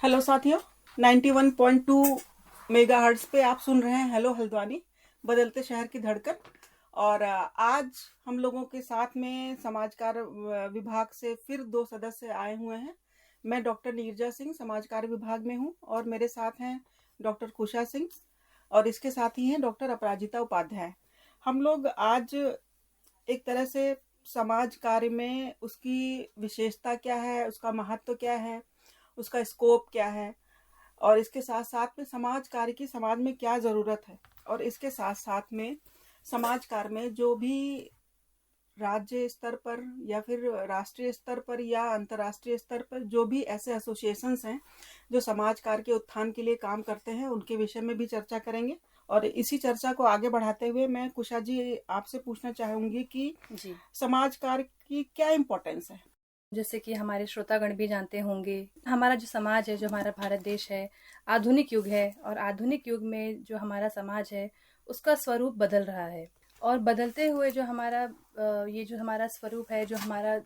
Hello साथियों, 91.2 megahertz पे आप सुन रहे हैं हेलो हल्द्वानी, बदलते शहर की धड़कन। और आज हम लोगों के साथ में समाज कार्य विभाग से फिर दो सदस्य आए हुए हैं। मैं डॉक्टर नीरजा सिंह समाज कार्य विभाग में हूं और मेरे साथ हैं डॉक्टर कुशा सिंह और इसके साथ ही हैं डॉक्टर अपराजिता उपाध्याय। हम लोग आज एक तरह से समाज कार्य में उसकी विशेषता क्या है, उसका महत्व क्या है, उसका स्कोप क्या है और इसके साथ साथ में समाज कार्य की समाज में क्या ज़रूरत है और इसके साथ साथ में समाज कार्य में जो भी राज्य स्तर पर या फिर राष्ट्रीय स्तर पर या अंतर्राष्ट्रीय स्तर पर जो भी ऐसे एसोसिएशंस हैं जो समाज कार्य के उत्थान के लिए काम करते हैं, उनके विषय में भी चर्चा करेंगे। और इसी चर्चा को आगे बढ़ाते हुए मैं कुशा जी आपसे पूछना चाहूंगी कि जी। समाज कार्य की क्या इम्पोर्टेंस है। जैसे कि हमारे श्रोतागण भी जानते होंगे, हमारा जो समाज है, जो हमारा भारत देश है, आधुनिक युग है और आधुनिक युग में जो हमारा समाज है, उसका स्वरूप बदल रहा है। और बदलते हुए जो हमारा ये जो हमारा स्वरूप है, जो हमारा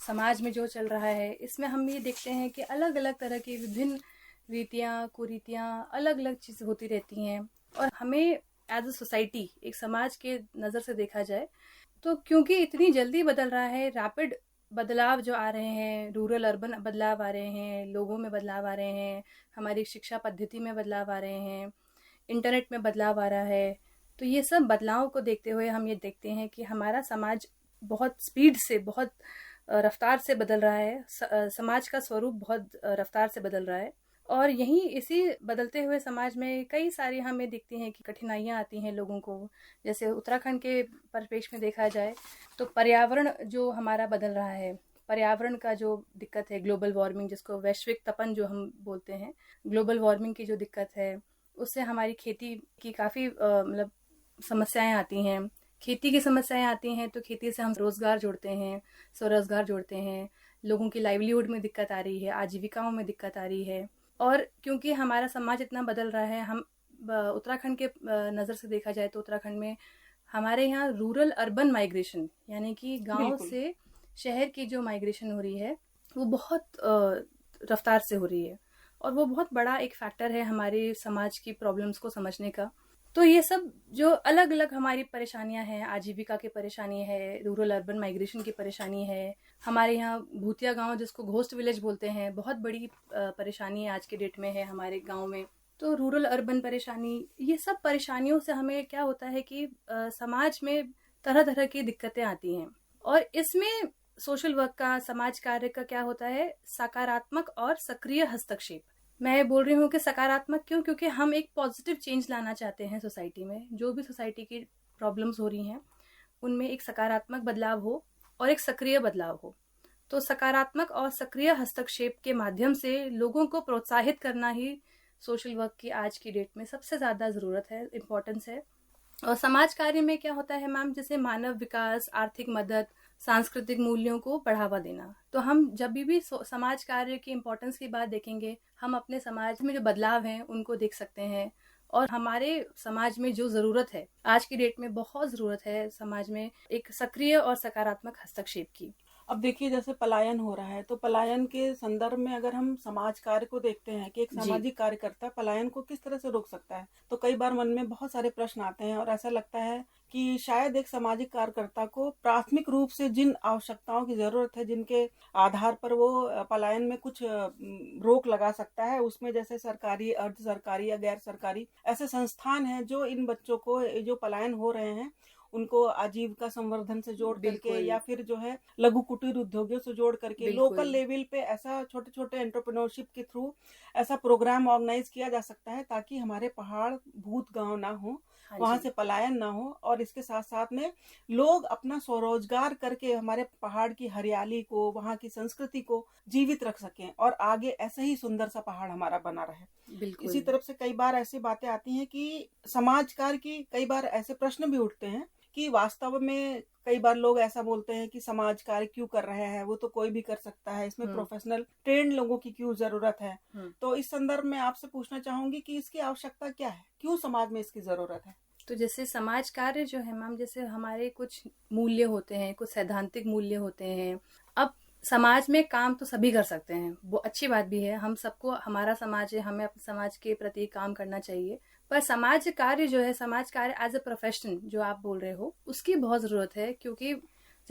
समाज में जो चल रहा है, इसमें हम ये देखते हैं कि अलग अलग तरह की विभिन्न रीतियाँ, कुरीतियाँ, अलग अलग चीज़ होती रहती हैं। और हमें एज अ सोसाइटी, एक समाज के नज़र से देखा जाए तो क्योंकि इतनी जल्दी बदल रहा है, रैपिड बदलाव जो आ रहे हैं, रूरल अर्बन बदलाव आ रहे हैं, लोगों में बदलाव आ रहे हैं, हमारी शिक्षा पद्धति में बदलाव आ रहे हैं, इंटरनेट में बदलाव आ रहा है। तो ये सब बदलाव को देखते हुए हम ये देखते हैं कि हमारा समाज बहुत स्पीड से, बहुत रफ्तार से बदल रहा है। समाज का स्वरूप बहुत रफ्तार से बदल रहा है। और यहीं इसी बदलते हुए समाज में कई सारी हमें दिखती हैं कि कठिनाइयाँ आती हैं लोगों को। जैसे उत्तराखंड के परिप्रेक्ष्य में देखा जाए तो पर्यावरण जो हमारा बदल रहा है, पर्यावरण का जो दिक्कत है, ग्लोबल वार्मिंग जिसको वैश्विक तपन जो हम बोलते हैं, ग्लोबल वार्मिंग की जो दिक्कत है, उससे हमारी खेती की काफ़ी मतलब समस्याएं आती हैं। खेती की समस्याएं आती हैं तो खेती से हम रोज़गार जोड़ते हैं, स्वरोजगार जोड़ते हैं, लोगों की लाइवलीहुड में दिक्कत आ रही है, आजीविकाओं में दिक्कत आ रही है। और क्योंकि हमारा समाज इतना बदल रहा है, हम उत्तराखंड के नज़र से देखा जाए तो उत्तराखंड में हमारे यहाँ रूरल अर्बन माइग्रेशन, यानी कि गांव बिल्कुल। से शहर की जो माइग्रेशन हो रही है, वो बहुत रफ्तार से हो रही है। और वो बहुत बड़ा एक फैक्टर है हमारे समाज की प्रॉब्लम्स को समझने का। तो ये सब जो अलग अलग हमारी परेशानियां हैं, आजीविका की परेशानी है, रूरल अर्बन माइग्रेशन की परेशानी है, हमारे यहाँ भूतिया गांव जिसको घोस्ट विलेज बोलते हैं, बहुत बड़ी परेशानी आज के डेट में है हमारे गांव में। तो रूरल अर्बन परेशानी, ये सब परेशानियों से हमें क्या होता है कि समाज में तरह तरह की दिक्कतें आती हैं। और इसमें सोशल वर्क का, समाज कार्य का क्या होता है, सकारात्मक और सक्रिय हस्तक्षेप। मैं बोल रही हूँ कि सकारात्मक क्यों, क्योंकि हम एक पॉजिटिव चेंज लाना चाहते हैं सोसाइटी में। जो भी सोसाइटी की प्रॉब्लम्स हो रही हैं उनमें एक सकारात्मक बदलाव हो और एक सक्रिय बदलाव हो। तो सकारात्मक और सक्रिय हस्तक्षेप के माध्यम से लोगों को प्रोत्साहित करना ही सोशल वर्क की आज की डेट में सबसे ज़्यादा ज़रूरत है, इम्पोर्टेंस है। और समाज कार्य में क्या होता है मैम, जैसे मानव विकास, आर्थिक मदद, सांस्कृतिक मूल्यों को बढ़ावा देना। तो हम जब भी समाज कार्य की इम्पोर्टेंस की बात देखेंगे, हम अपने समाज में जो बदलाव हैं उनको देख सकते हैं। और हमारे समाज में जो ज़रूरत है, आज की डेट में बहुत ज़रूरत है समाज में एक सक्रिय और सकारात्मक हस्तक्षेप की। अब देखिए, जैसे पलायन हो रहा है तो पलायन के संदर्भ में अगर हम समाज कार्य को देखते हैं कि एक जी। सामाजिक कार्यकर्ता पलायन को किस तरह से रोक सकता है, तो कई बार मन में बहुत सारे प्रश्न आते हैं और ऐसा लगता है कि शायद एक सामाजिक कार्यकर्ता को प्राथमिक रूप से जिन आवश्यकताओं की जरूरत है, जिनके आधार पर वो पलायन में कुछ रोक लगा सकता है, उसमें जैसे सरकारी, अर्ध सरकारी या गैर सरकारी ऐसे संस्थान हैं जो इन बच्चों को जो पलायन हो रहे हैं उनको आजीविका संवर्धन से जोड़ करके बिल्कुल। या फिर जो है लघु कुटीर उद्योगों से जोड़ करके लोकल बिल्कुल। लेवल पे ऐसा छोटे छोटे एंटरप्रेन्योरशिप के थ्रू ऐसा प्रोग्राम ऑर्गेनाइज किया जा सकता है ताकि हमारे पहाड़ भूत गांव ना हो, हाँ वहां जी। से पलायन ना हो और इसके साथ साथ में लोग अपना स्वरोजगार करके हमारे पहाड़ की हरियाली को, वहां की संस्कृति को जीवित रख सकें और आगे ऐसे ही सुंदर सा पहाड़ हमारा बना रहे। इसी बिल्कुल। तरफ से कई बार ऐसी बातें आती हैं कि समाज कार्य की कई बार ऐसे प्रश्न भी उठते हैं कि वास्तव में कई बार लोग ऐसा बोलते हैं कि समाज कार्य क्यों कर रहे हैं, वो तो कोई भी कर सकता है, इसमें हम्म। प्रोफेशनल ट्रेंड लोगों की क्यों जरूरत है। हम्म। तो इस संदर्भ में आपसे पूछना चाहूंगी कि इसकी आवश्यकता क्या है, क्यों समाज में इसकी जरूरत है। तो जैसे समाज कार्य जो है मैम, जैसे हमारे कुछ मूल्य होते हैं, कुछ सैद्धांतिक मूल्य होते हैं। अब समाज में काम तो सभी कर सकते हैं, वो अच्छी बात भी है। हम सबको, हमारा समाज है, हमें अपने समाज के प्रति काम करना चाहिए। पर समाज कार्य जो है, समाज कार्य एज अ प्रोफेशन जो आप बोल रहे हो, उसकी बहुत ज़रूरत है। क्योंकि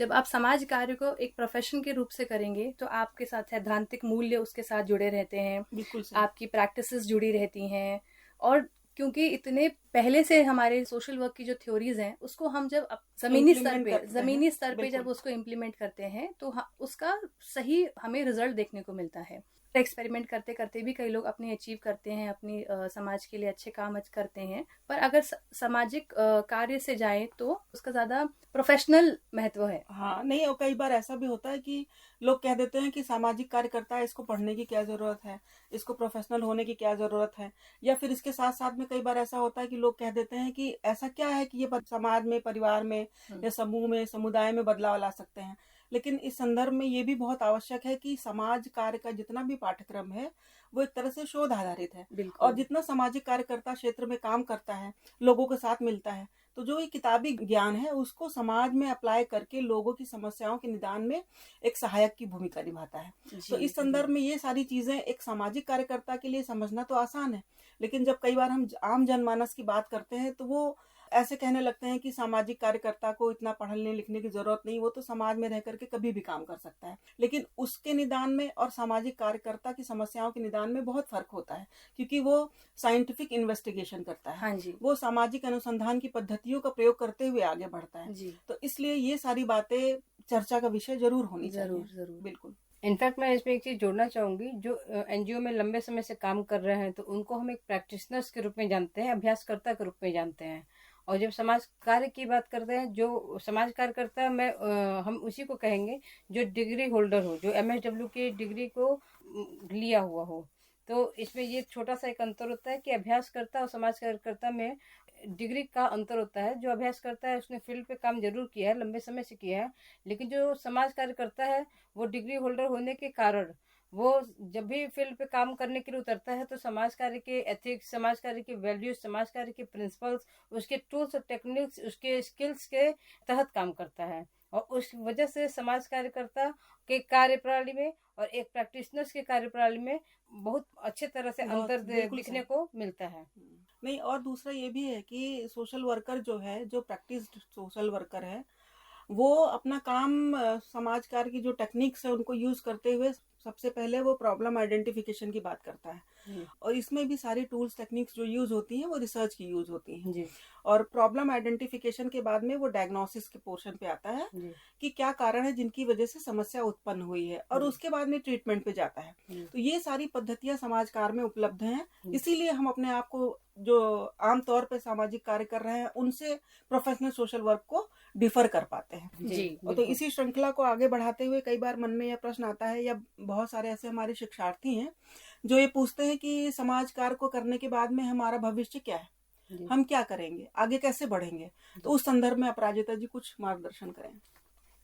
जब आप समाज कार्य को एक प्रोफेशन के रूप से करेंगे तो आपके साथ सैद्धांतिक मूल्य उसके साथ जुड़े रहते हैं, बिल्कुल सही। आपकी प्रैक्टिसेस जुड़ी रहती हैं। और क्योंकि इतने पहले से हमारे सोशल वर्क की जो थ्योरीज हैं, उसको हम जब इम्प्लीमेंट करते हैं। ज़मीनी स्तर पे जब बिल्कुल। उसको इम्प्लीमेंट करते हैं तो उसका सही हमें रिजल्ट देखने को मिलता है। एक्सपेरिमेंट करते करते भी कई लोग अपने अचीव करते हैं, अपनी समाज के लिए अच्छे काम करते हैं। पर अगर सामाजिक कार्य से जाए तो उसका ज़्यादा प्रोफेशनल महत्व है। हाँ, नहीं, और कई बार ऐसा भी होता है कि लोग कह देते हैं कि सामाजिक कार्यकर्ता है, इसको पढ़ने की क्या ज़रूरत है, इसको प्रोफेशनल होने की क्या ज़रूरत है। या फिर इसके साथ साथ में कई बार ऐसा होता है कि लोग कह देते हैं कि ऐसा क्या है कि ये समाज में, परिवार में या समूह में, समुदाय में बदलाव ला सकते हैं। लेकिन इस संदर्भ में ये भी बहुत आवश्यक है कि समाज कार्य का जितना भी पाठ्यक्रम है वो एक तरह से शोध आधारित है। और बिल्कुल। जितना सामाजिक कार्यकर्ता क्षेत्र में काम करता है, लोगों के साथ मिलता है, तो जो ये किताबी ज्ञान है उसको समाज में अप्लाई करके लोगों की समस्याओं के निदान में एक सहायक की भूमिका निभाता है। तो जी इस संदर्भ में ये सारी चीजें एक सामाजिक कार्यकर्ता के लिए समझना तो आसान है, लेकिन जब कई बार हम आम जनमानस की बात करते हैं तो वो ऐसे कहने लगते हैं कि सामाजिक कार्यकर्ता को इतना पढ़ने लिखने की जरूरत नहीं, वो तो समाज में रह करके कभी भी काम कर सकता है। लेकिन उसके निदान में और सामाजिक कार्यकर्ता की समस्याओं के निदान में बहुत फर्क होता है, क्योंकि वो साइंटिफिक इन्वेस्टिगेशन करता है, हाँ जी वो सामाजिक अनुसंधान की पद्धतियों का प्रयोग करते हुए आगे बढ़ता है। जी। तो इसलिए ये सारी बातें चर्चा का विषय जरूर होनी जरूर चाहिए। जरूर। बिल्कुल। इनफैक्ट मैं इसमें एक चीज़ जोड़ना चाहूँगी, जो एनजीओ में लंबे समय से काम कर रहे हैं तो उनको हम एक प्रैक्टिशनर्स के रूप में जानते हैं, अभ्यासकर्ता के रूप में जानते हैं। और जब समाज कार्य की बात करते हैं, जो समाज कार्य करता है, हम उसी को कहेंगे जो डिग्री होल्डर हो, जो एमएसडब्ल्यू की डिग्री को लिया हुआ हो। तो इसमें ये छोटा सा एक अंतर होता है कि अभ्यासकर्ता और समाज कार्यकर्ता में डिग्री का अंतर होता है। जो अभ्यास करता है उसने फील्ड पे काम जरूर किया है, लंबे समय से किया है, लेकिन जो समाज कार्य करता है वो डिग्री होल्डर होने के कारण वो जब भी फील्ड पे काम करने के लिए उतरता है तो समाज कार्य के एथिक्स, समाज कार्य के वैल्यूज, समाज कार्य के प्रिंसिपल्स, उसके टूल्स और टेक्निक्स, उसके स्किल्स के तहत काम करता है। और उस वजह से समाज कार्यकर्ता के कार्यप्रणाली में और एक प्रैक्टिशनर्स के कार्यप्रणाली में बहुत अच्छे तरह से अंतर बिल्कुल दिखने सही। को मिलता है। नहीं, और दूसरा ये भी है कि सोशल वर्कर जो है, जो प्रैक्टिस्ड सोशल वर्कर है, वो अपना काम समाज कार्य की जो टेक्निक्स है उनको यूज करते हुए सबसे पहले वो प्रॉब्लम आइडेंटिफिकेशन की बात करता है। जी और इसमें भी सारी टूल्स टेक्निक्स जो यूज होती हैं वो रिसर्च की यूज होती हैं। जी और प्रॉब्लम आइडेंटिफिकेशन के बाद में वो डायग्नोसिस के पोर्शन पे आता है जी कि क्या कारण है जिनकी वजह से समस्या उत्पन्न हुई है, और जी उसके बाद में ट्रीटमेंट पे जाता है। जी तो ये सारी पद्धतियां समाज कार्य में उपलब्ध हैं। जी इसीलिए हम अपने आप को, जो आमतौर पे सामाजिक कार्य कर रहे हैं, उनसे प्रोफेशनल सोशल वर्क को डिफर कर पाते हैं। जी जी। और तो बिल्कुल। इसी श्रृंखला को आगे बढ़ाते हुए कई बार मन में यह प्रश्न आता है, या बहुत सारे ऐसे हमारे शिक्षार्थी हैं जो ये पूछते हैं कि समाज कार्य को करने के बाद में हमारा भविष्य क्या है, जी हम क्या करेंगे, आगे कैसे बढ़ेंगे। तो उस संदर्भ में अपराजिता जी कुछ मार्गदर्शन करें।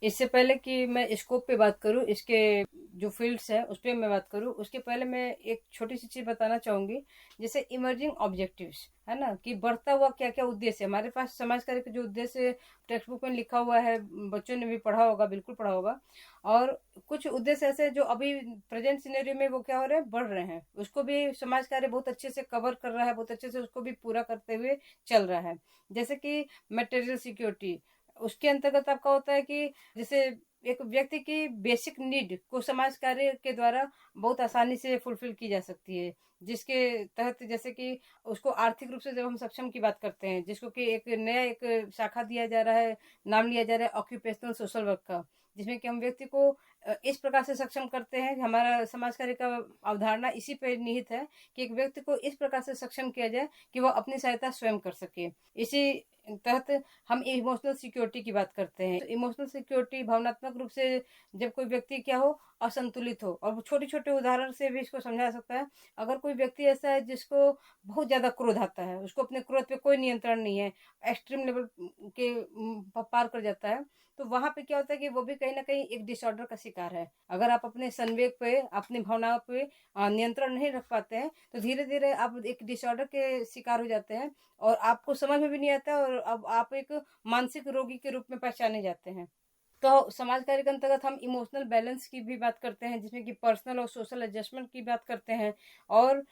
इससे पहले कि मैं स्कोप पे बात करूं, इसके जो फील्ड्स हैं उस पर मैं बात करूं, उसके पहले मैं एक छोटी सी चीज बताना चाहूंगी। जैसे इमर्जिंग ऑब्जेक्टिव्स है ना, कि बढ़ता हुआ क्या क्या उद्देश्य है हमारे पास। समाज कार्य का जो उद्देश्य टेक्स्ट बुक में लिखा हुआ है, बच्चों ने भी पढ़ा होगा, बिल्कुल पढ़ा होगा। और कुछ उद्देश्य ऐसे जो अभी प्रेजेंट सिनेरियो में वो क्या हो रहे हैं, बढ़ रहे हैं, उसको भी समाज कार्य बहुत अच्छे से कवर कर रहा है, बहुत अच्छे से उसको भी पूरा करते हुए चल रहा है। जैसे कि मटेरियल सिक्योरिटी, उसके अंतर्गत आपका होता है कि जैसे एक व्यक्ति की बेसिक नीड को समाज कार्य के द्वारा बहुत आसानी से फुलफिल की जा सकती है। जिसके तहत जैसे कि उसको आर्थिक रूप से जब हम सक्षम की बात करते हैं, जिसको कि एक नया एक शाखा दिया जा रहा है, नाम लिया जा रहा है ऑक्यूपेशनल सोशल वर्क का, जिसमें कि हम व्यक्ति को इस प्रकार से सक्षम करते हैं। हमारा समाज कार्य का अवधारणा इसी पे निहित है कि एक व्यक्ति को इस प्रकार से सक्षम किया जाए कि वह अपनी सहायता स्वयं कर सके। इसी तहत हम इमोशनल सिक्योरिटी की बात करते हैं। तो इमोशनल सिक्योरिटी भावनात्मक रूप से जब कोई व्यक्ति क्या हो, असंतुलित हो, और छोटे छोटे उदाहरण से भी इसको समझा सकता है। अगर कोई व्यक्ति ऐसा है जिसको बहुत ज्यादा क्रोध आता है, उसको अपने क्रोध पे कोई नियंत्रण नहीं है, एक्सट्रीम लेवल के पार कर जाता है, तो वहां पे क्या होता है कि वो भी कहीं ना कहीं एक डिसऑर्डर का शिकार है। अगर आप अपने संवेग पे, अपनी भावनाओं पे नियंत्रण नहीं रख पाते हैं तो धीरे धीरे आप एक डिसऑर्डर के शिकार हो जाते हैं, और आपको समझ में भी नहीं आता है, और अब आप एक मानसिक रोगी के रूप में पहचाने जाते हैं। तो समाज कार्य के अंतर्गत हम इमोशनल बैलेंस की भी बात करते हैं, जिसमें कि पर्सनल और सोशल एडजस्टमेंट की बात करते हैं, और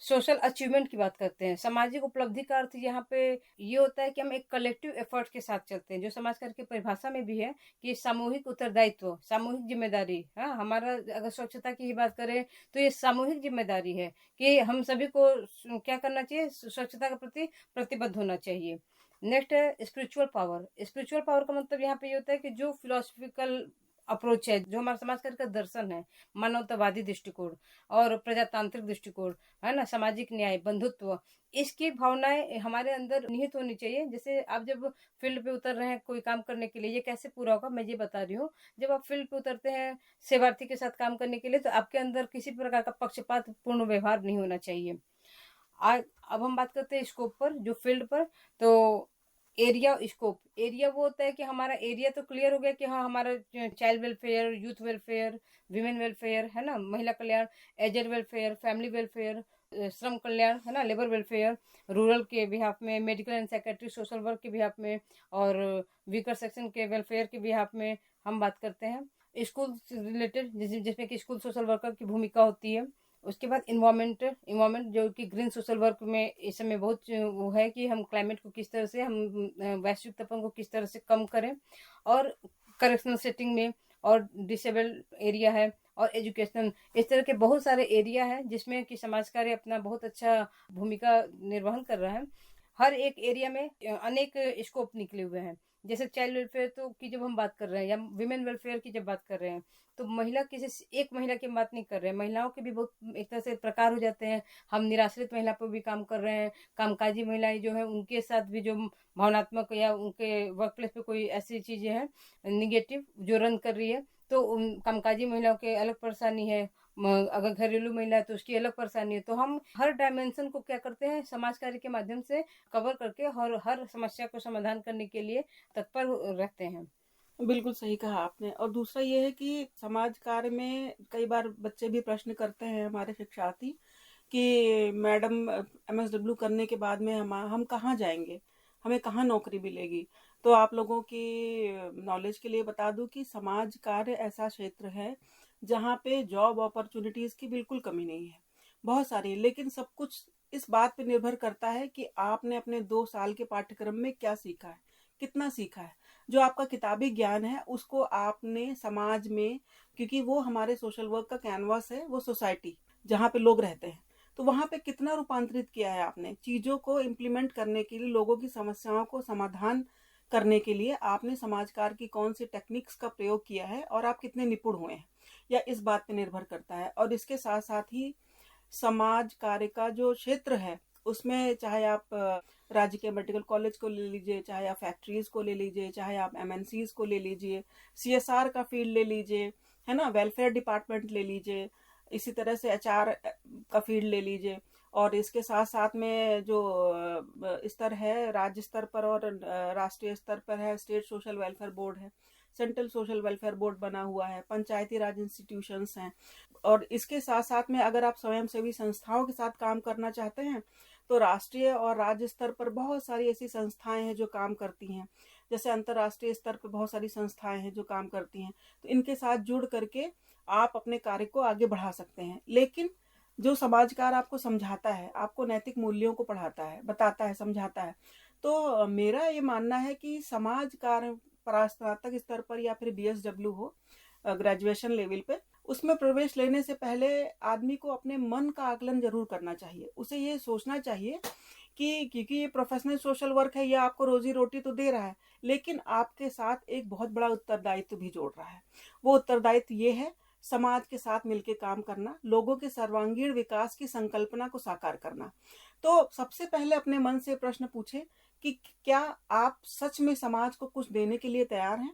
सोशल अचीवमेंट की बात करते हैं। सामाजिक उपलब्धि का अर्थ यहाँ पे ये होता है कि हम एक कलेक्टिव एफर्ट के साथ चलते हैं, जो समाज कार्य की परिभाषा में भी है कि सामूहिक उत्तरदायित्व, सामूहिक जिम्मेदारी। हाँ, हमारा अगर स्वच्छता की ही बात करें तो ये सामूहिक जिम्मेदारी है कि हम सभी को क्या करना चाहिए, स्वच्छता के प्रति प्रतिबद्ध होना चाहिए। नेक्स्ट है स्पिरिचुअल पावर। स्पिरिचुअल पावर का मतलब यहाँ पे ये होता है कि जो फिलोसफिकल अप्रोच है, जो हमारा समाज कार्य का दर्शन है, मानवतावादी दृष्टिकोण और प्रजातांत्रिक दृष्टिकोण, है ना, सामाजिक न्याय, बंधुत्व, इसकी भावनाएं हमारे अंदर निहित होनी चाहिए। जैसे आप जब फील्ड पे उतर रहे हैं कोई काम करने के लिए, ये कैसे पूरा होगा मैं ये बता रही हूँ। जब आप फील्ड पे उतरते हैं सेवार्थी के साथ काम करने के लिए, तो आपके अंदर किसी प्रकार का पक्षपात पूर्ण व्यवहार नहीं होना चाहिए। आज अब हम बात करते हैं स्कोप पर, जो फील्ड पर। तो एरिया स्कोप, एरिया वो होता है कि हमारा एरिया तो क्लियर हो गया कि हाँ, हमारा child welfare, youth welfare, women welfare, है ना, महिला कल्याण, एजेड वेलफेयर, फैमिली वेलफेयर, श्रम कल्याण, है ना, लेबर वेलफेयर, रूरल के बिहाफ में, medical and secretary social work के बिहाफ में, और वीकर सेक्शन के वेलफेयर के बिहाफ में हम बात करते हैं। स्कूल रिलेटेड, जिसमें कि स्कूल सोशल वर्कर की भूमिका होती है। उसके बाद इन्वायरमेंट जो कि ग्रीन सोशल वर्क में इस समय बहुत वो है कि हम क्लाइमेट को किस तरह से, हम वैश्विक तापमान को किस तरह से कम करें, और करेक्शनल सेटिंग में, और डिसेबल्ड एरिया है, और एजुकेशन, इस तरह के बहुत सारे एरिया है जिसमें कि समाज कार्य अपना बहुत अच्छा भूमिका निर्वहन कर रहा है। हर एक एरिया में अनेक स्कोप निकले हुए हैं। जैसे चाइल्ड वेलफेयर तो की जब हम बात कर रहे हैं, या विमेन वेलफेयर की जब बात कर रहे हैं, तो महिला किसी एक महिला की बात नहीं कर रहे हैं, महिलाओं के भी बहुत एक तरह से प्रकार हो जाते हैं। हम निराश्रित महिला पर भी काम कर रहे हैं, कामकाजी महिलाएं जो है उनके साथ भी जो भावनात्मक या उनके वर्क प्लेस पे कोई ऐसी चीजें हैं निगेटिव जो रन कर रही है, तो उन कामकाजी महिलाओं के अलग परेशानी है। अगर घरेलू महिला है तो उसकी अलग परेशानी है। तो हम हर डायमेंशन को क्या करते हैं, समाज कार्य के माध्यम से कवर करके और हर समस्या को समाधान करने के लिए तत्पर रहते हैं। बिल्कुल सही कहा आपने। और दूसरा ये है कि समाज कार्य में कई बार बच्चे भी प्रश्न करते हैं, हमारे शिक्षार्थी, कि मैडम एमएसडब्ल्यू करने के बाद में हम कहाँ जाएंगे, हमें कहाँ नौकरी मिलेगी। तो आप लोगों की नॉलेज के लिए बता दूं कि समाज कार्य ऐसा क्षेत्र है जहाँ पे जॉब अपॉर्चुनिटीज की बिल्कुल कमी नहीं है, बहुत सारी। लेकिन सब कुछ इस बात पे निर्भर करता है कि आपने अपने 2 साल के पाठ्यक्रम में क्या सीखा है, कितना सीखा है। जो आपका किताबी ज्ञान है उसको आपने समाज में, क्योंकि वो हमारे सोशल वर्क का कैनवास है, वो सोसाइटी जहाँ पे लोग रहते हैं, तो वहां पे कितना रूपांतरित किया है आपने चीजों को इम्प्लीमेंट करने के लिए, लोगों की समस्याओं को समाधान करने के लिए आपने समाज कार्य की कौन सी टेक्निक्स का प्रयोग किया है, और आप कितने निपुण हुए हैं, या इस बात पे निर्भर करता है। और इसके साथ साथ ही समाज कार्य का जो क्षेत्र है उसमें, चाहे आप राज्य के मेडिकल कॉलेज को ले लीजिए, चाहे आप फैक्ट्रीज को ले लीजिए, चाहे आप एमएनसीज को ले लीजिए, सीएसआर का फील्ड ले लीजिए, है ना, वेलफेयर डिपार्टमेंट ले लीजिए, इसी तरह से एचआर का फील्ड ले लीजिए। और इसके साथ साथ में जो स्तर है राज्य स्तर पर और राष्ट्रीय स्तर पर है, स्टेट सोशल वेलफेयर बोर्ड है, सेंट्रल सोशल वेलफेयर बोर्ड बना हुआ है, पंचायती राज इंस्टीट्यूशंस हैं। और इसके साथ साथ में अगर आप स्वयंसेवी संस्थाओं के साथ काम करना चाहते हैं तो राष्ट्रीय और राज्य स्तर पर बहुत सारी ऐसी संस्थाएं हैं जो काम करती हैं। जैसे अंतर्राष्ट्रीय स्तर पर बहुत सारी संस्थाएं हैं जो काम करती हैं, तो इनके साथ जुड़ करके आप अपने कार्य को आगे बढ़ा सकते हैं। लेकिन जो समाजकार आपको समझाता है, आपको नैतिक मूल्यों को पढ़ाता है, बताता है, समझाता है, तो मेरा ये मानना है कि समाज कार्य स्नातक स्तर पर या फिर बीएसडब्ल्यू हो, ग्रेजुएशन लेवल पे, उसमें प्रवेश लेने से पहले आदमी को अपने मन का आकलन जरूर करना चाहिए। उसे ये सोचना चाहिए कि क्योंकि ये प्रोफेशनल सोशल वर्क है, ये आपको रोजी रोटी तो दे रहा है, लेकिन आपके साथ एक बहुत बड़ा उत्तरदायित्व भी जोड़ रहा है। वो उत्तरदायित्व ये है, समाज के साथ मिलकर काम करना, लोगों के सर्वांगीण विकास की संकल्पना को साकार करना। तो सबसे पहले अपने मन से प्रश्न पूछे कि क्या आप सच में समाज को कुछ देने के लिए तैयार हैं?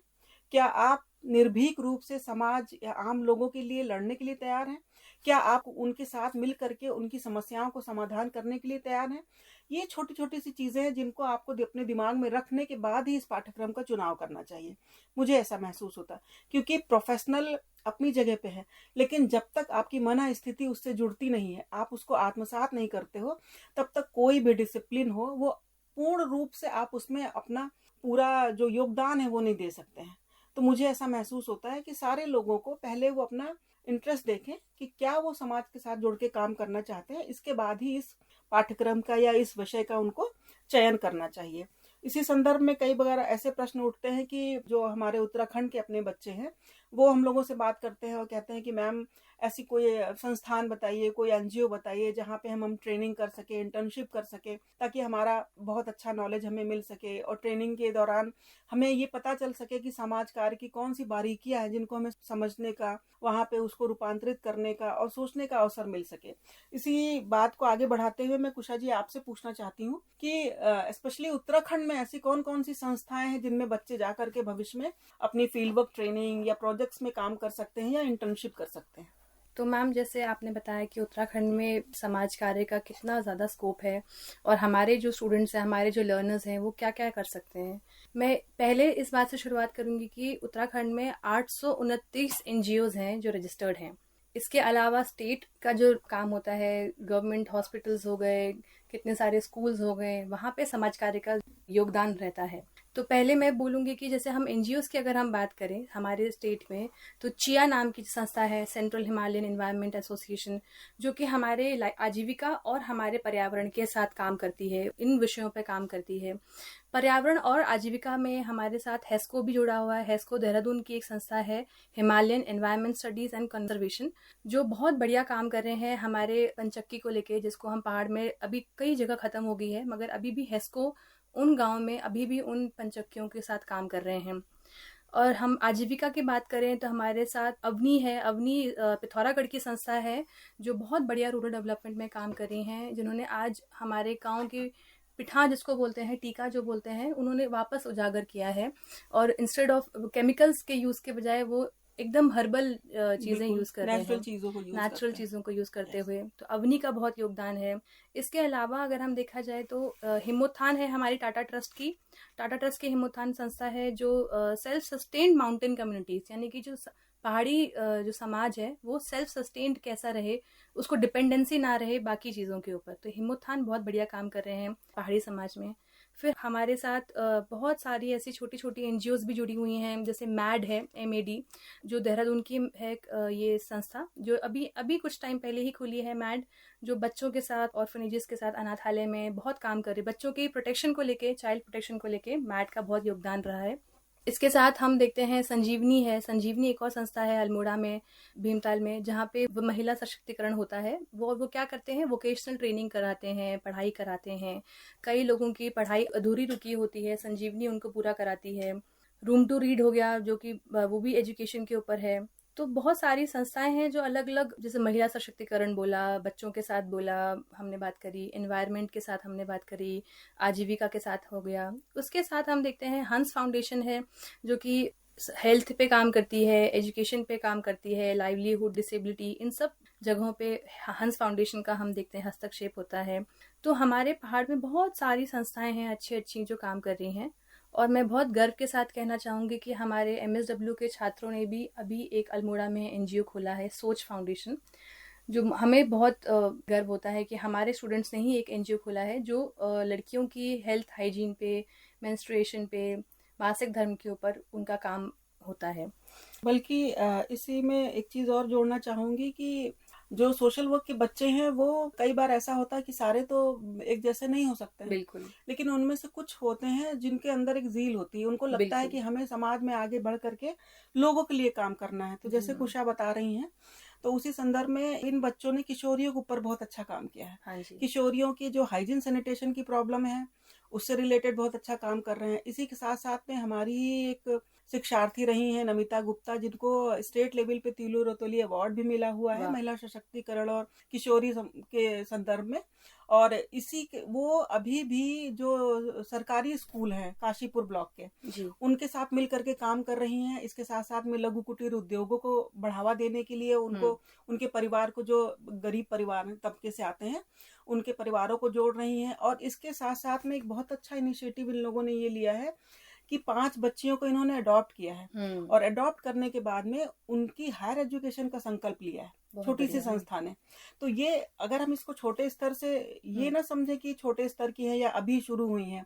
क्या आप निर्भीक रूप से समाज या आम लोगों के लिए लड़ने के लिए तैयार हैं? क्या आप उनके साथ मिल करके उनकी समस्याओं को समाधान करने के लिए तैयार हैं? ये छोटी छोटी सी चीजें हैं जिनको आपको अपने दिमाग में रखने के बाद ही इस पाठ्यक्रम का चुनाव करना चाहिए। मुझे ऐसा महसूस होता है, क्योंकि प्रोफेशनल अपनी जगह पे है, लेकिन जब तक आपकी मन स्थिति उससे जुड़ती नहीं है, आप उसको आत्मसात नहीं करते हो, तब तक कोई भी डिसिप्लिन हो, वो पूर्ण रूप से आप उसमें अपना पूरा जो योगदान है वो नहीं दे सकते हैं। तो मुझे ऐसा महसूस होता है कि सारे लोगों को पहले वो अपना इंटरेस्ट देखें कि क्या वो समाज के साथ जुड़ के काम करना चाहते हैं, इसके बाद ही इस पाठ्यक्रम का या इस विषय का उनको चयन करना चाहिए। इसी संदर्भ में कई बार ऐसे प्रश्न उठते हैं कि जो हमारे उत्तराखंड के अपने बच्चे हैं वो हम लोगों से बात करते हैं और कहते हैं कि मैम ऐसी कोई संस्थान बताइए, कोई एनजीओ बताइए जहाँ पे हम ट्रेनिंग कर सके, इंटर्नशिप कर सके, ताकि हमारा बहुत अच्छा नॉलेज हमें मिल सके और ट्रेनिंग के दौरान हमें ये पता चल सके कि समाज कार्य की कौन सी बारीकियां हैं जिनको हमें समझने का, वहाँ पे उसको रूपांतरित करने का और सोचने का अवसर मिल सके। इसी बात को आगे बढ़ाते हुए मैं कुशा जी आपसे पूछना चाहती हूँ कि स्पेशली उत्तराखंड में ऐसी कौन कौन सी संस्थाएं हैं जिनमें बच्चे जा करके भविष्य में अपनी फील्ड वर्क ट्रेनिंग या प्रोजेक्ट्स में काम कर सकते हैं या इंटर्नशिप कर सकते हैं। तो मैम, जैसे आपने बताया कि उत्तराखंड में समाज कार्य का कितना ज़्यादा स्कोप है और हमारे जो स्टूडेंट्स हैं, हमारे जो लर्नर्स हैं, वो क्या क्या कर सकते हैं। मैं पहले इस बात से शुरुआत करूंगी कि उत्तराखंड में 829 एनजीओज हैं जो रजिस्टर्ड हैं। इसके अलावा स्टेट का जो काम होता है, गवर्नमेंट हॉस्पिटल्स हो गए, कितने सारे स्कूल्स हो गए, वहाँ पे समाज कार्य का योगदान रहता है। तो पहले मैं बोलूँगी कि जैसे हम एनजीओज की अगर हम बात करें हमारे स्टेट में, तो चिया नाम की संस्था है, सेंट्रल हिमालयन एनवायरनमेंट एसोसिएशन, जो कि हमारे आजीविका और हमारे पर्यावरण के साथ काम करती है, इन विषयों पर काम करती है। पर्यावरण और आजीविका में हमारे साथ हेस्को भी जुड़ा हुआ है। हेस्को देहरादून की एक संस्था है, Himalayan environment studies and conservation, जो बहुत बढ़िया काम कर रहे हैं हमारे पंचक्की को लेके, जिसको हम पहाड़ में अभी कई जगह खत्म हो गई है, मगर अभी भी हेस्को उन गाँव में अभी भी उन पंचक्कियों के साथ काम कर रहे हैं। और हम आजीविका की बात करें तो हमारे साथ अवनी है। अवनी पिथौरागढ़ की संस्था है जो बहुत बढ़िया रूरल डेवलपमेंट में काम कर रही हैं, जिन्होंने आज हमारे गांव की पिठा जिसको बोलते हैं, टीका जो बोलते हैं, उन्होंने वापस उजागर किया है। और इंस्टेड ऑफ केमिकल्स के यूज़ के बजाय वो एकदम हर्बल चीज़ें यूज़ कर रहे हैं, नेचुरल चीज़ों को यूज़ करते हुए। तो अवनी का बहुत योगदान है। इसके अलावा अगर हम देखा जाए तो हिमोत्थान है हमारी टाटा ट्रस्ट की। टाटा ट्रस्ट की हिमोत्थान संस्था है जो सेल्फ सस्टेन्ड माउंटेन कम्युनिटीज़, यानी कि जो पहाड़ी जो समाज है वो सेल्फ सस्टेन्ड कैसा रहे, उसको डिपेंडेंसी ना रहे बाकी चीज़ों के ऊपर। तो हिमोत्थान बहुत बढ़िया काम कर रहे हैं पहाड़ी समाज में। फिर हमारे साथ बहुत सारी ऐसी छोटी छोटी एनजीओज भी जुड़ी हुई हैं, जैसे मैड है, MAD, जो देहरादून की है ये संस्था, जो अभी कुछ टाइम पहले ही खुली है। मैड जो बच्चों के साथ, ऑर्फनेजेस के साथ, अनाथालय में बहुत काम कर रही है, बच्चों की प्रोटेक्शन को लेके, चाइल्ड प्रोटेक्शन को लेके मैड का बहुत योगदान रहा है। इसके साथ हम देखते हैं संजीवनी है। संजीवनी एक और संस्था है अल्मोड़ा में, भीमताल में, जहाँ पे महिला सशक्तिकरण होता है। वो क्या करते हैं, वोकेशनल ट्रेनिंग कराते हैं, पढ़ाई कराते हैं। कई लोगों की पढ़ाई अधूरी रुकी होती है, संजीवनी उनको पूरा कराती है। रूम टू रीड हो गया, जो कि वो भी एजुकेशन के ऊपर है। तो बहुत सारी संस्थाएं हैं जो अलग अलग, जैसे महिला सशक्तिकरण बोला, बच्चों के साथ बोला, हमने बात करी, एनवायरनमेंट के साथ हमने बात करी, आजीविका के साथ हो गया। उसके साथ हम देखते हैं हंस फाउंडेशन है, जो कि हेल्थ पे काम करती है, एजुकेशन पे काम करती है, लाइवलीहुड, डिसेबिलिटी, इन सब जगहों पे हंस फाउंडेशन का हम देखते हैं हस्तक्षेप होता है। तो हमारे पहाड़ में बहुत सारी संस्थाएं हैं अच्छी अच्छी जो काम कर रही हैं। और मैं बहुत गर्व के साथ कहना चाहूँगी कि हमारे MSW के छात्रों ने भी अभी एक अल्मोड़ा में एनजीओ खोला है, सोच फाउंडेशन, जो हमें बहुत गर्व होता है कि हमारे स्टूडेंट्स ने ही एक एनजीओ खोला है जो लड़कियों की हेल्थ हाइजीन पे, मेंस्ट्रुएशन पे, मासिक धर्म के ऊपर उनका काम होता है। बल्कि इसी में एक चीज़ और जोड़ना चाहूँगी कि जो सोशल वर्क के बच्चे हैं वो कई बार ऐसा होता है कि सारे तो एक जैसे नहीं हो सकते हैं, बिल्कुल, लेकिन उनमें से कुछ होते हैं जिनके अंदर एक ज़ील होती है, उनको लगता है बिल्कुल। कि हमें समाज में आगे बढ़ करके लोगों के लिए काम करना है। तो जैसे कुशा बता रही हैं, तो उसी संदर्भ में इन बच्चों ने किशोरियों के ऊपर बहुत अच्छा काम किया है। हाँ जी। किशोरियों की जो हाइजीन सैनिटेशन की प्रॉब्लम है उससे रिलेटेड बहुत अच्छा काम कर रहे हैं। इसी के साथ साथ में हमारी ही एक शिक्षार्थी रही हैं नमिता गुप्ता, जिनको स्टेट लेवल पे तीलू रतौली अवार्ड भी मिला हुआ है महिला सशक्तिकरण और किशोरी के संदर्भ में। और वो अभी भी जो सरकारी स्कूल है काशीपुर ब्लॉक के जी। उनके साथ मिल करके काम कर रही हैं। इसके साथ साथ में लघु कुटीर उद्योगों को बढ़ावा देने के लिए उनको, उनके परिवार को, जो गरीब परिवार तबके से आते हैं उनके परिवारों को जोड़ रही हैं। और इसके साथ साथ में एक बहुत अच्छा इनिशिएटिव इन लोगों ने ये लिया है कि 5 बच्चियों को इन्होंने अडॉप्ट किया है और अडॉप्ट करने के बाद में उनकी हायर एजुकेशन का संकल्प लिया है। बहुत छोटी सी बढ़िया। संस्थान है। तो ये अगर हम इसको छोटे स्तर से ये ना समझे कि छोटे स्तर की है या अभी शुरू हुई है,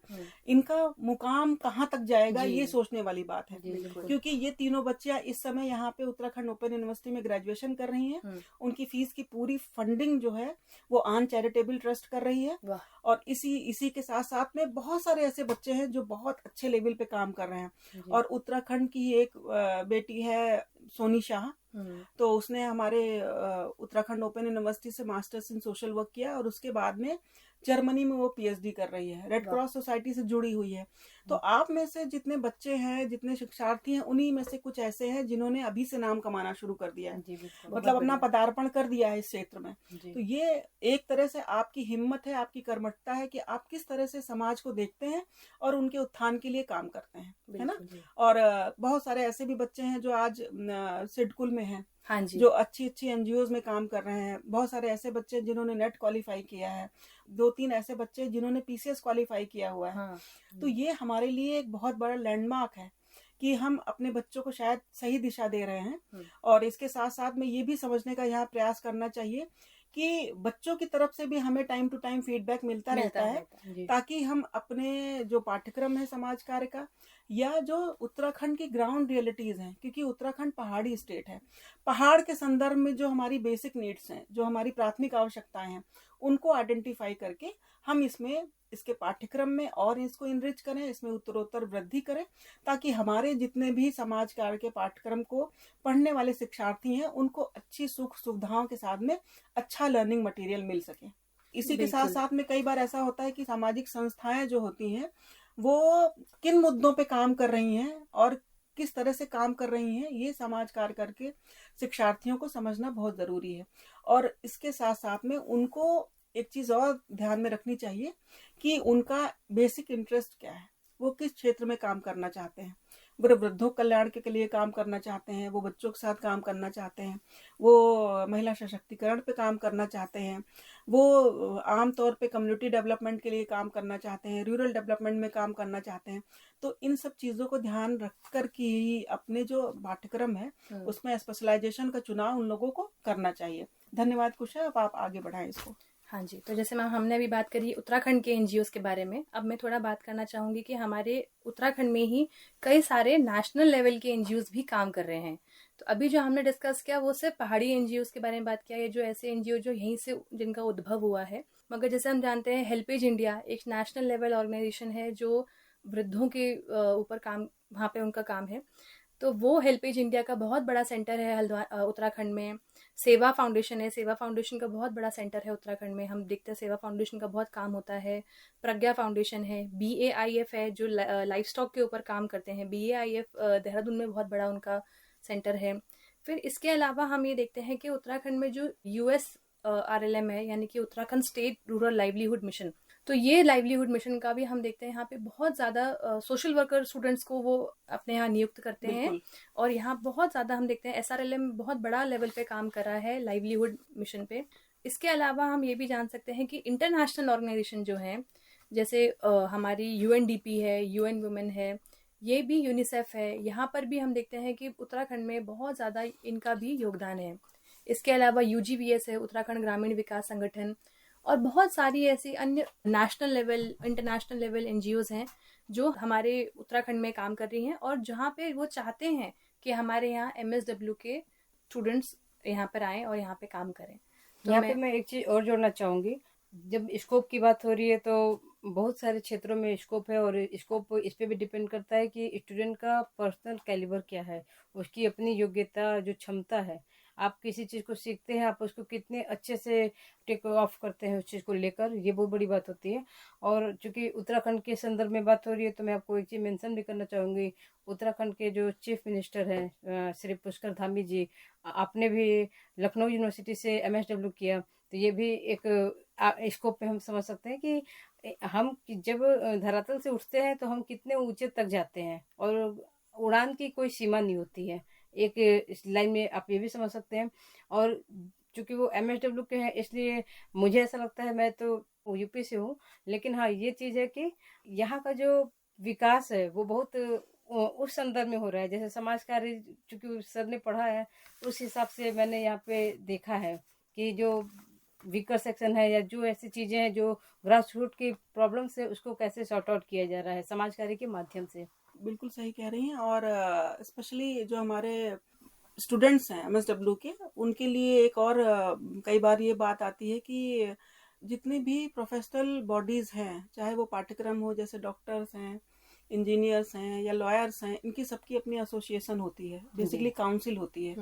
इनका मुकाम कहाँ तक जाएगा जी। ये सोचने वाली बात है। जी बिल्कुल। क्योंकि ये तीनों बच्चियां इस समय यहाँ पे उत्तराखंड ओपन यूनिवर्सिटी में ग्रेजुएशन कर रही हैं। उनकी फीस की पूरी फंडिंग जो है वो आन चैरिटेबल ट्रस्ट कर रही है। वाह। और इसी के साथ साथ में बहुत सारे ऐसे बच्चे हैं जो बहुत अच्छे लेवल पे काम कर रहे हैं। जी। और उत्तराखंड की एक बेटी है सोनी शाह, तो उसने हमारे उत्तराखंड ओपन यूनिवर्सिटी से मास्टर्स इन सोशल वर्क किया और उसके बाद में जर्मनी में वो पीएचडी कर रही है, रेड वाह। क्रॉस सोसाइटी से जुड़ी हुई है। तो आप में से जितने बच्चे हैं, जितने शिक्षार्थी हैं, उन्हीं में से कुछ ऐसे हैं जिन्होंने अभी से नाम कमाना शुरू कर दिया है, जी बिल्कुल। मतलब अपना बढ़िया। पदार्पण कर दिया है इस क्षेत्र में। जी। तो ये एक तरह से आपकी हिम्मत है, आपकी कर्मठता है कि आप किस तरह से समाज को देखते हैं और उनके उत्थान के लिए काम करते हैं, है ना। बिल्कुल जी। और बहुत सारे ऐसे भी बच्चे हैं जो आज सिडकुल में हैं, हाँ जी। जो अच्छी अच्छी एनजीओज में काम कर रहे हैं। बहुत सारे ऐसे बच्चे जिन्होंने नेट क्वालिफाई किया है, 2-3 ऐसे बच्चे जिन्होंने पीसीएस क्वालिफाई किया हुआ है। हाँ। तो ये हमारे लिए एक बहुत बड़ा लैंडमार्क है कि हम अपने बच्चों को शायद सही दिशा दे रहे हैं। और इसके साथ साथ में ये भी समझने का यहाँ प्रयास करना चाहिए कि बच्चों की तरफ से भी हमें टाइम टू टाइम फीडबैक मिलता रहता है, जी। ताकि हम अपने जो पाठ्यक्रम है समाज कार्य का या जो उत्तराखंड की ग्राउंड रियलिटीज हैं, क्योंकि उत्तराखंड पहाड़ी स्टेट है, पहाड़ के संदर्भ में जो हमारी बेसिक नीड्स हैं, जो हमारी प्राथमिक आवश्यकताएं हैं, उनको आइडेंटिफाई करके हम इसके पाठ्यक्रम में और इसको इनरिच करें, इसमें उत्तरोत्तर वृद्धि करें, ताकि हमारे जितने भी समाज कार्य के पाठ्यक्रम को पढ़ने वाले शिक्षार्थी हैं उनको अच्छी सुख सुविधाओं के साथ में अच्छा लर्निंग मटेरियल मिल सके। इसी के साथ साथ में कई बार ऐसा होता है कि सामाजिक संस्थाएं जो होती हैं वो किन मुद्दों पे काम कर रही हैं और किस तरह से काम कर रही हैं, ये समाज कार्य करके शिक्षार्थियों को समझना बहुत जरूरी है। और इसके साथ साथ में उनको एक चीज और ध्यान में रखनी चाहिए कि उनका बेसिक इंटरेस्ट क्या है, वो किस क्षेत्र में काम करना चाहते हैं। वो वृद्धों कल्याण के लिए काम करना चाहते हैं, वो बच्चों के साथ काम करना चाहते हैं, वो महिला सशक्तिकरण पे काम करना चाहते हैं, वो आमतौर पे कम्युनिटी डेवलपमेंट के लिए काम करना चाहते हैं, रूरल डेवलपमेंट में काम करना चाहते हैं। तो इन सब चीज़ों को ध्यान रख कर के अपने जो पाठ्यक्रम है उसमें स्पेशलाइजेशन का चुनाव उन लोगों को करना चाहिए। धन्यवाद कुशा, अब आप आगे बढ़ाएं इसको। हाँ जी, तो जैसे मैम हमने अभी बात करी उत्तराखंड के एनजीओज के बारे में, अब मैं थोड़ा बात करना चाहूँगी कि हमारे उत्तराखंड में ही कई सारे नेशनल लेवल के एनजीओज भी काम कर रहे हैं। तो अभी जो हमने डिस्कस किया वो सिर्फ पहाड़ी एनजीओज के बारे में बात किया, ये जो ऐसे एनजीओ जो यहीं से जिनका उद्भव हुआ है। मगर जैसे हम जानते हैं हेल्पेज इंडिया एक नेशनल लेवल ऑर्गेनाइजेशन है जो वृद्धों के ऊपर काम, वहाँ पे उनका काम है। तो वो हेल्पेज इंडिया का बहुत बड़ा सेंटर है उत्तराखंड में। सेवा फाउंडेशन है, सेवा फाउंडेशन का बहुत बड़ा सेंटर है उत्तराखंड में, हम देखते हैं सेवा फाउंडेशन का बहुत काम होता है। प्रज्ञा फाउंडेशन है, BAIF है जो लाइफ स्टॉक के ऊपर काम करते हैं, BAIF देहरादून में बहुत बड़ा उनका सेंटर है। फिर इसके अलावा हम ये देखते हैं कि उत्तराखंड में जो USRLM है, यानी कि Uttarakhand state rural livelihood mission, तो ये लाइवलीहुड मिशन का भी हम देखते हैं यहाँ पे बहुत ज़्यादा सोशल वर्कर स्टूडेंट्स को वो अपने यहाँ नियुक्त करते हैं। और यहाँ बहुत ज़्यादा हम देखते हैं SRLM बहुत बड़ा लेवल पे काम कर रहा है लाइवलीहुड मिशन पे। इसके अलावा हम ये भी जान सकते हैं कि इंटरनेशनल ऑर्गेनाइजेशन जो है, जैसे हमारी UNDP है, UN वुमेन है, ये भी यूनिसेफ है, यहाँ पर भी हम देखते हैं कि उत्तराखंड में बहुत ज़्यादा इनका भी योगदान है। इसके अलावा UGVS है, उत्तराखंड ग्रामीण विकास संगठन, और बहुत सारी ऐसी अन्य national level international level NGOs हैं जो हमारे उत्तराखंड में काम कर रही हैं और जहाँ पे वो चाहते हैं कि हमारे यहाँ MSW के स्टूडेंट्स यहाँ पर आएँ और यहाँ पे काम करें। तो यहाँ पे मैं एक चीज़ और जोड़ना चाहूँगी, जब स्कोप की बात हो रही है तो बहुत सारे क्षेत्रों में स्कोप है, और स्कोप इस पे भी डिपेंड करता है कि स्टूडेंट का पर्सनल कैलिबर क्या है, उसकी अपनी योग्यता जो क्षमता है। आप किसी चीज़ को सीखते हैं, आप उसको कितने अच्छे से टेक ऑफ करते हैं उस चीज़ को लेकर, ये बहुत बड़ी बात होती है। और चूंकि उत्तराखंड के संदर्भ में बात हो रही है तो मैं आपको एक चीज़ मेंशन भी करना चाहूँगी। उत्तराखंड के जो चीफ मिनिस्टर हैं श्री पुष्कर धामी जी, आपने भी लखनऊ यूनिवर्सिटी से MSW किया, तो ये भी एक स्कोप पे हम समझ सकते हैं कि हम जब धरातल से उठते हैं तो हम कितने ऊंचे तक जाते हैं, और उड़ान की कोई सीमा नहीं होती है, एक इस लाइन में आप ये भी समझ सकते हैं। और चूंकि वो MSW के हैं इसलिए मुझे ऐसा लगता है, मैं तो यूपी से हूँ, लेकिन हाँ ये चीज़ है कि यहाँ का जो विकास है वो बहुत उस संदर्भ में हो रहा है। जैसे समाज कार्य चूंकि सर ने पढ़ा है, उस हिसाब से मैंने यहाँ पे देखा है कि जो वीकर सेक्शन है या जो ऐसी चीजें हैं जो ग्रास रूट की प्रॉब्लम्स है, उसको कैसे सॉर्ट आउट किया जा रहा है समाज कार्य के माध्यम से। बिल्कुल सही कह रही हैं। और स्पेशली जो हमारे स्टूडेंट्स हैं MSW के, उनके लिए एक और कई बार ये बात आती है कि जितने भी प्रोफेशनल बॉडीज़ हैं, चाहे वो पाठ्यक्रम हो, जैसे डॉक्टर्स हैं, इंजीनियर्स हैं या लॉयर्स हैं, इनकी सबकी अपनी एसोसिएशन होती है, बेसिकली काउंसिल होती है।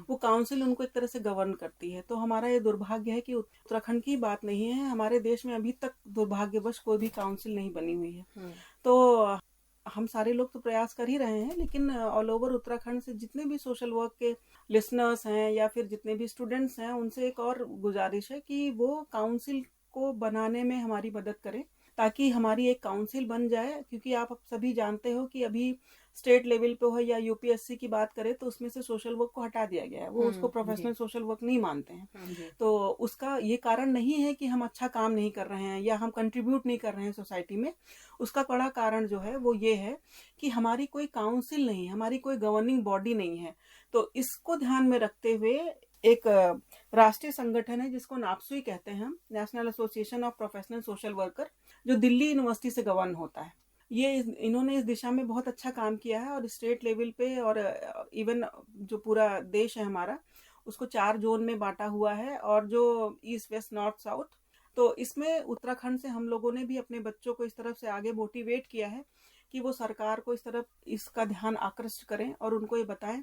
वो काउंसिल उनको एक तरह से गवर्न करती है। तो हमारा ये दुर्भाग्य है कि उत्तराखंड की बात नहीं है, हमारे देश में अभी तक दुर्भाग्यवश कोई भी काउंसिल नहीं बनी हुई है। तो हम सारे लोग तो प्रयास कर ही रहे हैं, लेकिन ऑल ओवर उत्तराखंड से जितने भी सोशल वर्क के लिसनर्स हैं या फिर जितने भी स्टूडेंट्स हैं, उनसे एक और गुजारिश है कि वो काउंसिल को बनाने में हमारी मदद करें, ताकि हमारी एक काउंसिल बन जाए। क्योंकि आप सभी जानते हो कि अभी स्टेट लेवल पे हो या यूपीएससी की बात करें तो उसमें से सोशल वर्क को हटा दिया गया है, वो उसको प्रोफेशनल सोशल वर्क नहीं मानते हैं। तो उसका ये कारण नहीं है कि हम अच्छा काम नहीं कर रहे हैं या हम कंट्रीब्यूट नहीं कर रहे हैं सोसाइटी में। उसका बड़ा कारण जो है वो ये है कि हमारी कोई काउंसिल नहीं है, हमारी कोई गवर्निंग बॉडी नहीं है। तो इसको ध्यान में रखते हुए एक राष्ट्रीय संगठन है जिसको नाप्सुई कहते हैं हम, national association of professional social worker, जो दिल्ली यूनिवर्सिटी से गवर्न होता है। ये इन्होंने इस दिशा में बहुत अच्छा काम किया है और स्टेट लेवल पे और इवन जो पूरा देश है हमारा, उसको 4 जोन में बांटा हुआ है, और जो ईस्ट वेस्ट नॉर्थ साउथ। तो इसमें उत्तराखंड से हम लोगों ने भी अपने बच्चों को इस तरफ से आगे मोटिवेट किया है कि वो सरकार को इस तरफ इसका ध्यान आकृष्ट करें और उनको ये बताएं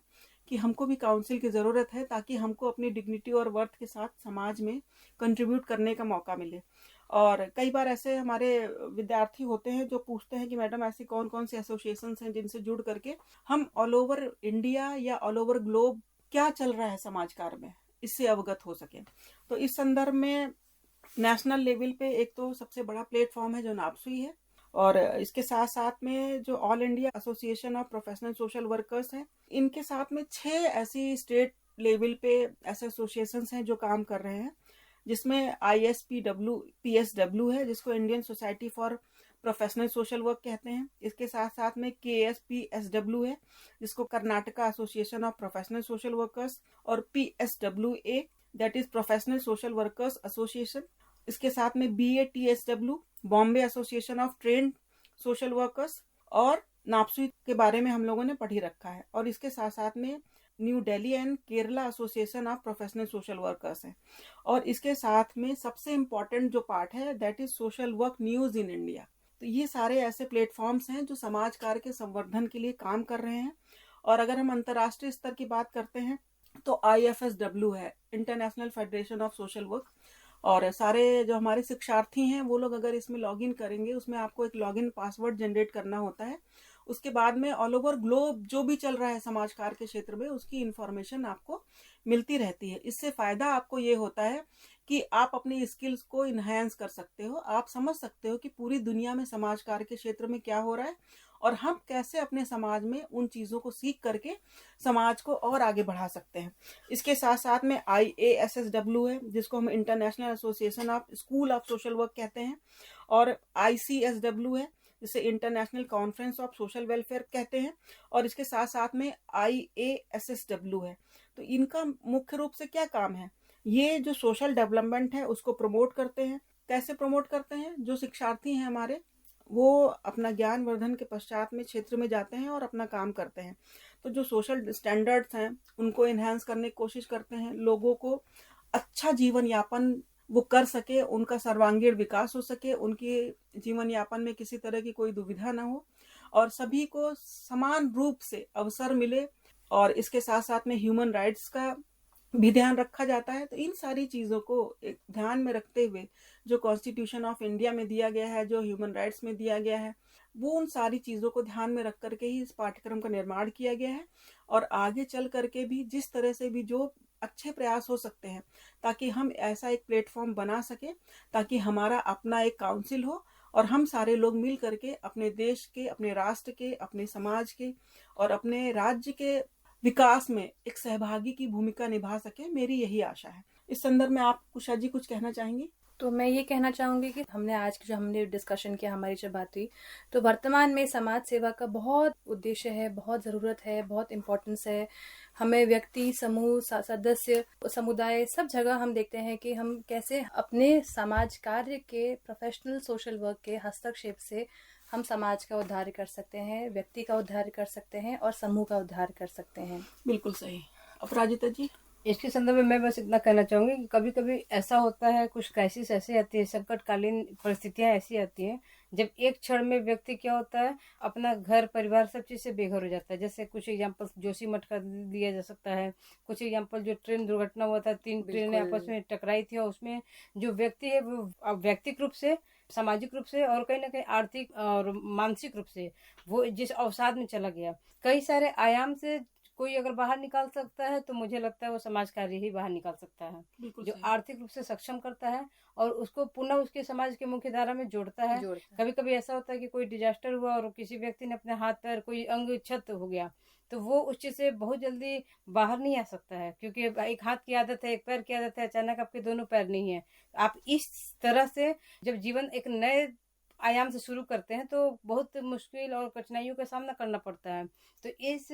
कि हमको भी काउंसिल की ज़रूरत है, ताकि हमको अपनी डिग्निटी और वर्थ के साथ समाज में कंट्रीब्यूट करने का मौका मिले। और कई बार ऐसे हमारे विद्यार्थी होते हैं जो पूछते हैं कि मैडम ऐसी कौन कौन सी एसोसिएशंस हैं जिनसे जुड़ करके हम ऑल ओवर इंडिया या ऑल ओवर ग्लोब क्या चल रहा है समाज कार्य में, इससे अवगत हो सके। तो इस संदर्भ में नेशनल लेवल पे एक तो सबसे बड़ा प्लेटफॉर्म है जो नाप्सुई है, और इसके साथ साथ में जो all India association of professional social workers हैं, इनके साथ में 6 ऐसी स्टेट लेवल पे ऐसे एसोसिएशंस हैं जो काम कर रहे हैं, जिसमें ISPW है, जिसको Indian society for professional social work कहते हैं। इसके साथ साथ में KSPSW है, जिसको Karnataka association of professional social workers, और PSWA, that is professional social workers association. इसके साथ में BATSW, Bombay association of trained social workers, और नाप्सुई के बारे में हम लोगों ने पढ़ ही रखा है। और इसके साथ साथ में new Delhi and Kerala association of professional social workers है। और इसके साथ में सबसे इम्पोर्टेंट जो पार्ट है that is social work news in India. तो ये सारे ऐसे प्लेटफॉर्म्स हैं जो समाज कार्य के संवर्धन के लिए काम कर रहे हैं। और अगर हम अंतर्राष्ट्रीय स्तर की बात करते हैं तो IFSW है, international federation of social work. और सारे जो हमारे शिक्षार्थी हैं वो लोग अगर इसमें लॉगिन करेंगे, उसमें आपको एक लॉगिन पासवर्ड जनरेट करना होता है। उसके बाद में ऑल ओवर ग्लोब जो भी चल रहा है समाज कार्य के क्षेत्र में, उसकी इंफॉर्मेशन आपको मिलती रहती है। इससे फायदा आपको ये होता है कि आप अपनी स्किल्स को इन्हेंस कर सकते हो, आप समझ सकते हो कि पूरी दुनिया में समाज कार्य के क्षेत्र में क्या हो रहा है और हम कैसे अपने समाज में उन चीज़ों को सीख करके समाज को और आगे बढ़ा सकते हैं। इसके साथ साथ में IASSW है, जिसको हम international association of school of social work कहते हैं, और ICSW है, जिसे international conference of social welfare कहते हैं, और इसके साथ साथ में IASSW है। तो इनका मुख्य रूप से क्या काम है, ये जो सोशल डेवलपमेंट है उसको प्रमोट करते हैं। कैसे प्रमोट करते हैं, जो शिक्षार्थी हैं हमारे वो अपना ज्ञान वर्धन के पश्चात में क्षेत्र में जाते हैं और अपना काम करते हैं, तो जो सोशल स्टैंडर्ड्स हैं उनको इन्हांस करने की कोशिश करते हैं, लोगों को अच्छा जीवन यापन वो कर सके, उनका सर्वांगीण विकास हो सके, उनके जीवन यापन में किसी तरह की कोई दुविधा ना हो और सभी को समान रूप से अवसर मिले। और इसके साथ साथ में ह्यूमन राइट्स का भी ध्यान रखा जाता है। तो इन सारी चीज़ों को एक ध्यान में रखते हुए जो कॉन्स्टिट्यूशन ऑफ इंडिया में दिया गया है, जो ह्यूमन राइट्स में दिया गया है, वो उन सारी चीज़ों को ध्यान में रख करके ही इस पाठ्यक्रम का निर्माण किया गया है। और आगे चल करके भी जिस तरह से भी जो अच्छे प्रयास हो सकते हैं ताकि हम ऐसा एक प्लेटफॉर्म बना सके, ताकि हमारा अपना एक काउंसिल हो और हम सारे लोग मिल करके अपने देश के, अपने राष्ट्र के, अपने समाज के और अपने राज्य के विकास में एक सहभागी की भूमिका निभा सके, मेरी यही आशा है। इस संदर्भ में आप उषा जी कुछ कहना चाहेंगी? तो मैं ये कहना चाहूँगी कि हमने डिस्कशन किया, हमारी जब बात हुई, तो वर्तमान में समाज सेवा का बहुत उद्देश्य है, बहुत ज़रूरत है, बहुत इम्पोर्टेंस है। हमें व्यक्ति, समूह, सदस्य, समुदाय, सब जगह हम देखते हैं कि हम कैसे अपने समाज कार्य के, प्रोफेशनल सोशल वर्क के हस्तक्षेप से हम समाज का उद्धार कर सकते हैं, व्यक्ति का उद्धार कर सकते हैं और समूह का उद्धार कर सकते हैं। बिल्कुल सही। अपराजिता जी? इसके संदर्भ में मैं बस इतना कहना चाहूंगी कि कभी कभी ऐसा होता है, कुछ क्राइसिस ऐसे आती है, संकटकालीन परिस्थितियां ऐसी आती हैं जब एक क्षण में व्यक्ति क्या होता है, अपना घर परिवार सब चीज से बेघर हो जाता है। जैसे कुछ एग्जांपल जोशीमठ का दिया जा सकता है, कुछ एग्जांपल जो ट्रेन दुर्घटना हुआ था, 3 ट्रेनें आपस में टकराई थी और उसमें जो व्यक्ति है वो व्यक्तिक रूप से, सामाजिक रूप से और कहीं ना कहीं आर्थिक और मानसिक रूप से वो जिस अवसाद में चला गया, कई सारे आयाम से कोई अगर बाहर निकाल सकता है तो मुझे लगता है वो समाज कार्य ही बाहर निकाल सकता है, जो आर्थिक रूप से सक्षम करता है और उसको पुनः उसके समाज के मुख्य धारा में जोड़ता है। कभी कभी ऐसा होता है कि कोई डिजास्टर हुआ और किसी व्यक्ति ने अपने हाथ पैर, कोई अंग क्षत हो गया, तो वो उस चीज से बहुत जल्दी बाहर नहीं आ सकता है, क्योंकि एक हाथ की आदत है, एक पैर की आदत है, अचानक आपके दोनों पैर नहीं है। आप इस तरह से जब जीवन एक नए आयाम से शुरू करते हैं तो बहुत मुश्किल और कठिनाइयों का सामना करना पड़ता है। तो इस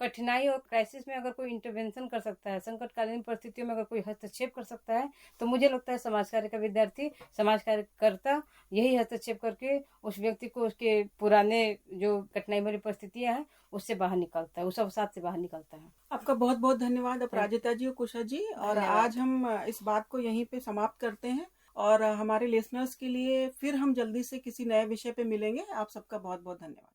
कठिनाई और क्राइसिस में अगर कोई इंटरवेंशन कर सकता है, संकटकालीन परिस्थितियों में अगर कोई हस्तक्षेप कर सकता है, तो मुझे लगता है समाज कार्य का विद्यार्थी, समाज कार्यकर्ता यही हस्तक्षेप करके उस व्यक्ति को उसके पुराने जो कठिनाई भरी परिस्थितियां हैं उससे बाहर निकालता है, उस अवसाद से बाहर निकालता है। आपका बहुत बहुत धन्यवाद अपराजिता जी और कुशा जी। और आज हम इस बात को यहीं पे समाप्त करते हैं और हमारे लिसनर्स के लिए फिर हम जल्दी से किसी नए विषय पे मिलेंगे। आप सबका बहुत बहुत धन्यवाद।